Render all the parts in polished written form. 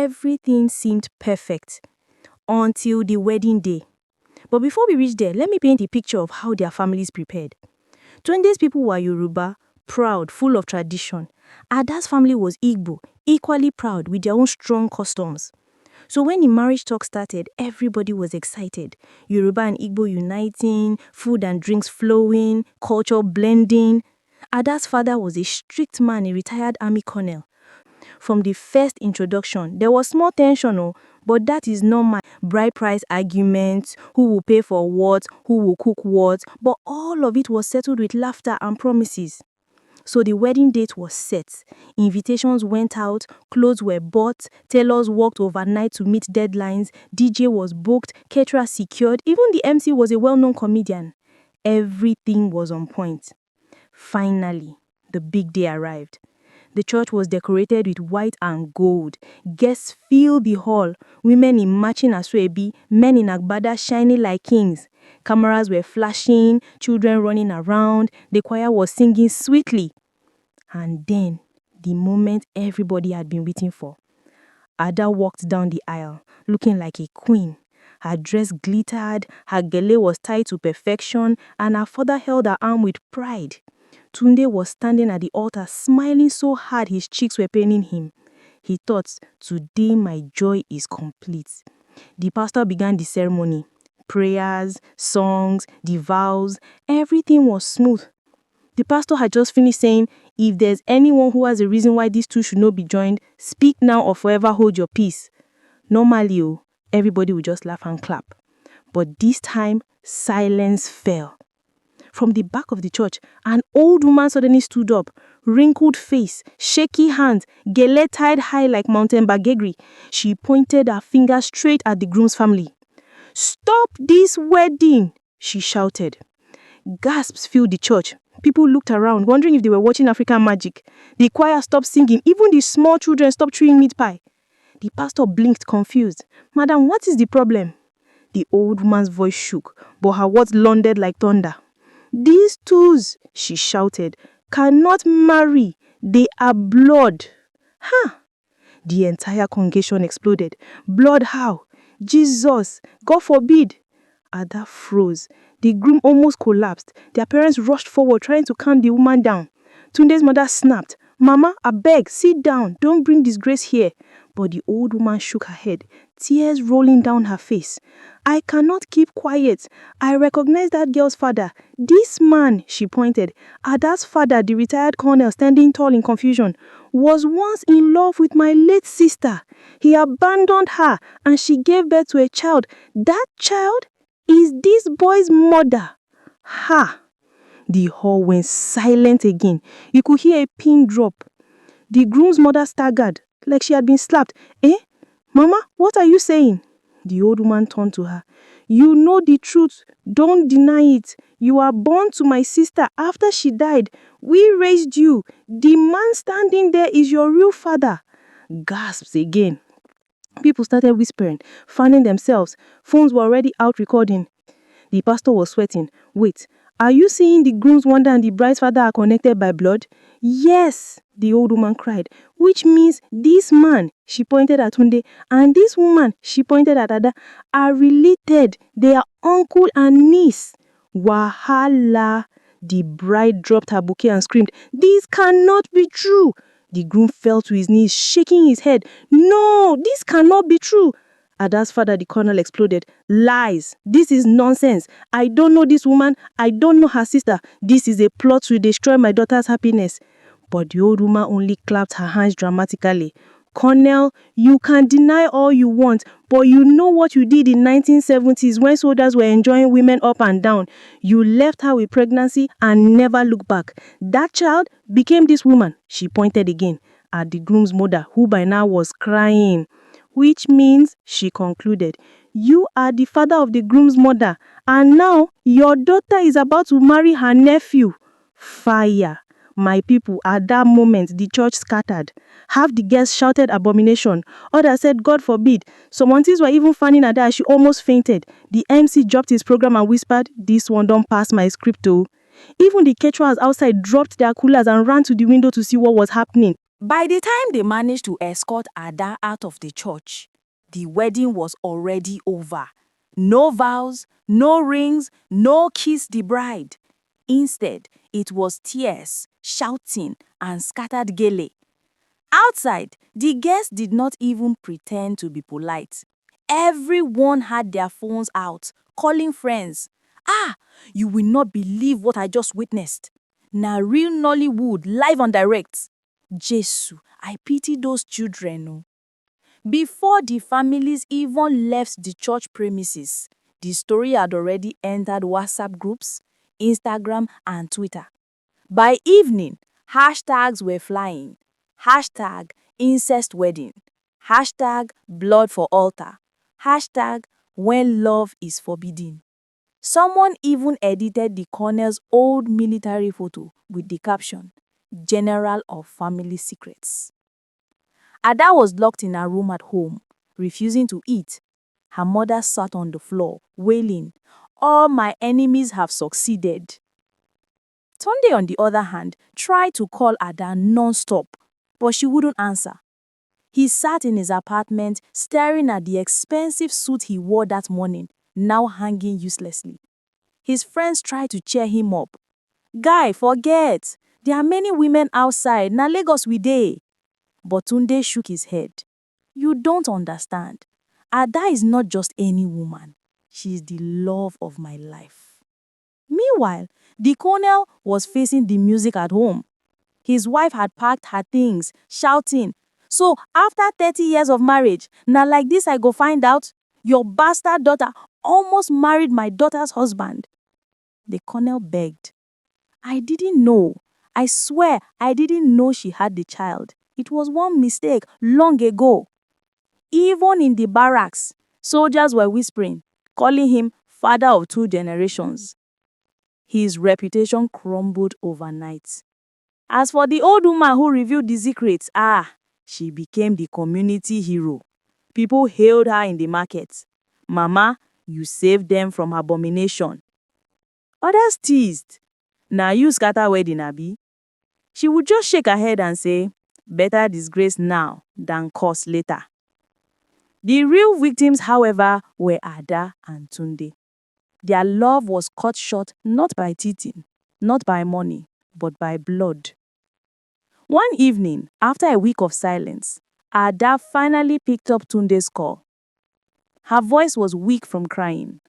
everything seemed perfect until the wedding day. But before we reach there, let me paint a picture of how their families prepared. Tunde's people were Yoruba, proud, full of tradition. Ada's family was Igbo, equally proud with their own strong customs. So when the marriage talk started, everybody was excited. Yoruba and Igbo uniting, food and drinks flowing, culture blending. Ada's father was a strict man, a retired army colonel. From the first introduction, there was small tension, but that is normal. Bride price arguments, who will pay for what, who will cook what, but all of it was settled with laughter and promises. So the wedding date was set. Invitations went out, clothes were bought, tailors worked overnight to meet deadlines, DJ was booked, caterer secured, even the MC was a well-known comedian. Everything was on point. Finally, the big day arrived. The church was decorated with white and gold. Guests filled the hall. Women in matching asoebi, men in agbada shining like kings. Cameras were flashing, children running around. The choir was singing sweetly. And then, the moment everybody had been waiting for. Ada walked down the aisle, looking like a queen. Her dress glittered, her gele was tied to perfection, and her father held her arm with pride. Tunde was standing at the altar, smiling so hard his cheeks were paining him. He thought, today my joy is complete. The pastor began the ceremony. Prayers, songs, the vows, everything was smooth. The pastor had just finished saying, if there's anyone who has a reason why these two should not be joined, speak now or forever hold your peace. Normally, everybody would just laugh and clap. But this time, silence fell. From the back of the church, an old woman suddenly stood up, wrinkled face, shaky hands, gele tied high like mountain bagegri. She pointed her finger straight at the groom's family. "Stop this wedding!" she shouted. Gasps filled the church. People looked around, wondering if they were watching African magic. The choir stopped singing. Even the small children stopped chewing meat pie. The pastor blinked, confused. "Madam, what is the problem?" The old woman's voice shook, but her words landed like thunder. "These twos," she shouted, "cannot marry. They are blood." Huh! The entire congregation exploded. "Blood how? Jesus! God forbid!" Ada froze. The groom almost collapsed. Their parents rushed forward, trying to calm the woman down. Tunde's mother snapped, "Mama, I beg, sit down. Don't bring disgrace here." But the old woman shook her head, tears rolling down her face. "I cannot keep quiet. I recognize that girl's father. This man," she pointed, Ada's father, the retired colonel standing tall in confusion, "was once in love with my late sister. He abandoned her and she gave birth to a child. That child is this boy's mother." Ha! The hall went silent again. You could hear a pin drop. The groom's mother staggered, like she had been slapped. "Eh? Mama, what are you saying?" The old woman turned to her. "You know the truth. Don't deny it. You are born to my sister after she died. We raised you. The man standing there is your real father." Gasps again. People started whispering, fanning themselves. Phones were already out recording. The pastor was sweating. "Wait, are you saying the groom's mother and the bride's father are connected by blood?" "Yes," the old woman cried. "Which means this man," she pointed at Tunde, "and this woman," she pointed at Ada, "are related. They are uncle and niece." Wahala! The bride dropped her bouquet and screamed, "This cannot be true." The groom fell to his knees, shaking his head. "No, this cannot be true." Ada's father, the colonel, exploded. "Lies! This is nonsense. I don't know this woman. I don't know her sister. This is a plot to destroy my daughter's happiness." But the old woman only clapped her hands dramatically. "Colonel, you can deny all you want, but you know what you did in 1970s when soldiers were enjoying women up and down. You left her with pregnancy and never looked back. That child became this woman." She pointed again at the groom's mother, who by now was crying. "Which means," she concluded, "you are the father of the groom's mother, and now your daughter is about to marry her nephew." Fire! My people, at that moment, the church scattered. Half the guests shouted abomination. Others said, "God forbid." Some aunties were even fanning Ada as she almost fainted. The MC dropped his program and whispered, "This one don't pass my script, oh." Even the caterers outside dropped their coolers and ran to the window to see what was happening. By the time they managed to escort Ada out of the church, the wedding was already over. No vows, no rings, no kiss the bride. Instead, it was tears, shouting, and scattered gele. Outside, the guests did not even pretend to be polite. Everyone had their phones out, calling friends. Ah, you will not believe what I just witnessed. Na real Nollywood, live and direct. Jesu, I pity those children. Oh. Before the families even left the church premises, the story had already entered WhatsApp groups, Instagram, and Twitter. By evening, hashtags were flying. Hashtag incest wedding. Hashtag blood for altar. Hashtag when love is forbidden. Someone even edited the colonel's old military photo with the caption, General of Family Secrets. Ada was locked in her room at home, refusing to eat. Her mother sat on the floor, wailing, all my enemies have succeeded. Tunde, on the other hand, tried to call Ada non-stop, but she wouldn't answer. He sat in his apartment staring at the expensive suit he wore that morning, now hanging uselessly. His friends tried to cheer him up. Guy, forget. There are many women outside. Na Lagos we dey. But Tunde shook his head. You don't understand. Ada is not just any woman. She is the love of my life. Meanwhile, the colonel was facing the music at home. His wife had packed her things, shouting, so after 30 years of marriage, na like this I go find out? Your bastard daughter almost married my daughter's husband. The colonel begged. I didn't know. I swear I didn't know she had the child. It was one mistake long ago. Even in the barracks, soldiers were whispering, calling him father of two generations. His reputation crumbled overnight. As for the old woman who revealed the secrets, she became the community hero. People hailed her in the market. Mama, you saved them from abomination. Others teased. Na you scatter wedding, abi? She would just shake her head and say, better disgrace now than curse later. The real victims, however, were Ada and Tunde. Their love was cut short not by cheating, not by money, but by blood. One evening, after a week of silence, Ada finally picked up Tunde's call. Her voice was weak from crying.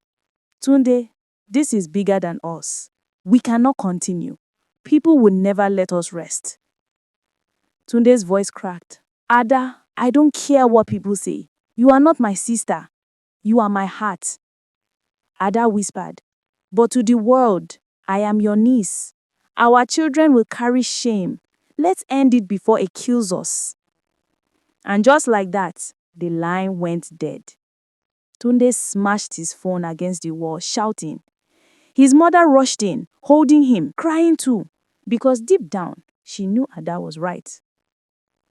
Tunde, this is bigger than us. We cannot continue. People will never let us rest. Tunde's voice cracked. Ada, I don't care what people say. You are not my sister. You are my heart. Ada whispered, but to the world, I am your niece. Our children will carry shame. Let's end it before it kills us. And just like that, the line went dead. Tunde smashed his phone against the wall, shouting. His mother rushed in, holding him, crying too, because deep down, she knew Ada was right.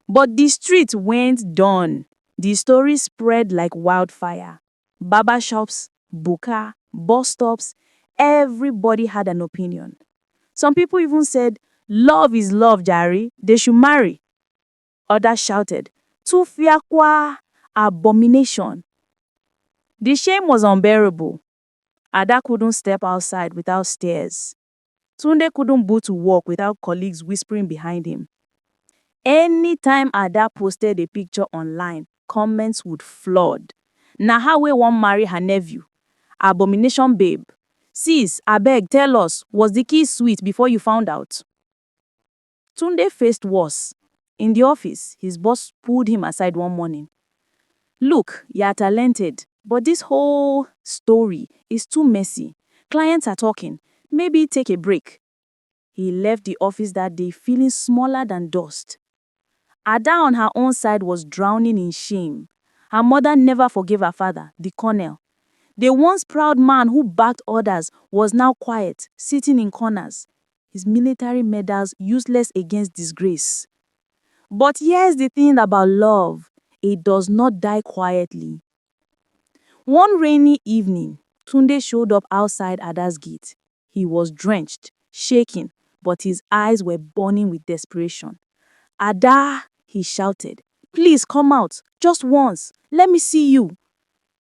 But the street went down. The story spread like wildfire. Barber shops, buka, bus stops, everybody had an opinion. Some people even said, love is love, Jari. They should marry. Others shouted, Tufiakwa, abomination. The shame was unbearable. Ada couldn't step outside without stares. Tunde couldn't boot to work without colleagues whispering behind him. Anytime Ada posted a picture online, comments would flood. Na how we wan marry her nephew? Abomination babe. Sis, abeg tell us, was the kiss sweet before you found out? Tunde faced worse. In the office, his boss pulled him aside one morning. Look, you're talented, but this whole story is too messy. Clients are talking. Maybe take a break. He left the office that day feeling smaller than dust. Ada on her own side was drowning in shame. Her mother never forgave her father, the colonel. The once proud man who backed others was now quiet, sitting in corners. His military medals useless against disgrace. But here's the thing about love. It does not die quietly. One rainy evening, Tunde showed up outside Ada's gate. He was drenched, shaking, but his eyes were burning with desperation. "Ada," he shouted, "please come out, just once, let me see you."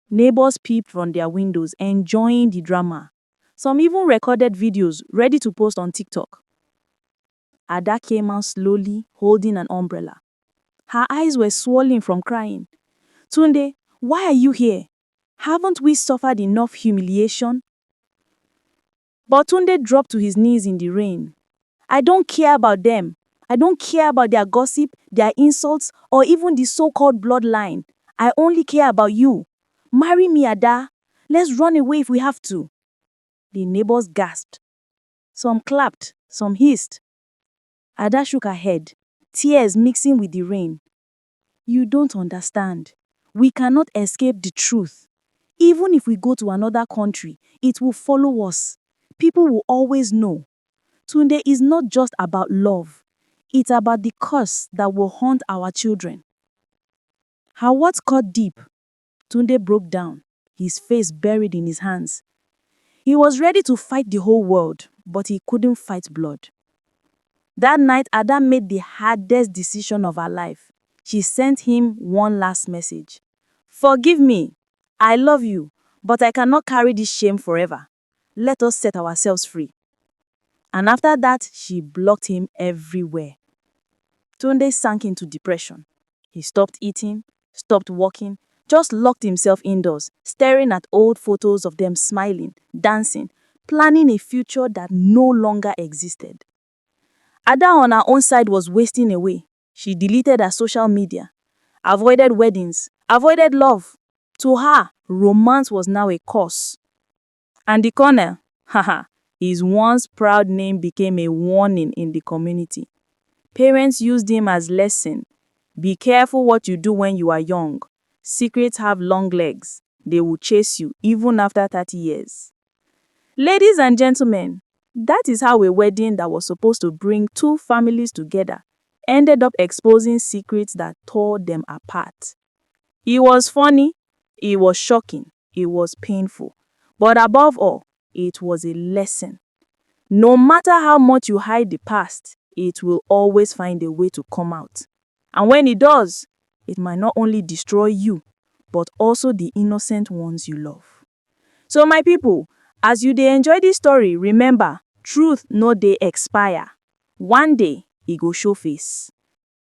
Neighbors peeped from their windows, enjoying the drama. Some even recorded videos ready to post on TikTok. Ada came out slowly, holding an umbrella. Her eyes were swollen from crying. "Tunde, why are you here? Haven't we suffered enough humiliation?" But Tunde dropped to his knees in the rain. "I don't care about them. I don't care about their gossip, their insults, or even the so-called bloodline. I only care about you. Marry me, Ada. Let's run away if we have to." The neighbors gasped. Some clapped, some hissed. Ada shook her head, tears mixing with the rain. "You don't understand. We cannot escape the truth. Even if we go to another country, it will follow us. People will always know. Tunde is not just about love. It's about the curse that will haunt our children." Her words cut deep. Tunde broke down, his face buried in his hands. He was ready to fight the whole world, but he couldn't fight blood. That night, Ada made the hardest decision of her life. She sent him one last message. "Forgive me. I love you, but I cannot carry this shame forever. Let us set ourselves free." And after that, she blocked him everywhere. Tunde sank into depression. He stopped eating, stopped walking, just locked himself indoors, staring at old photos of them smiling, dancing, planning a future that no longer existed. Ada on her own side was wasting away. She deleted her social media, avoided weddings, avoided love. To her, romance was now a curse. And the colonel, his once proud name became a warning in the community. Parents used him as lesson. Be careful what you do when you are young. Secrets have long legs. They will chase you even after 30 years. Ladies and gentlemen, that is how a wedding that was supposed to bring two families together ended up exposing secrets that tore them apart. It was funny, it was shocking, it was painful, but above all, it was a lesson. No matter how much you hide the past, it will always find a way to come out. And when it does, it might not only destroy you, but also the innocent ones you love. So my people, as you dey enjoy this story, remember, truth no dey expire. One day, e go show face.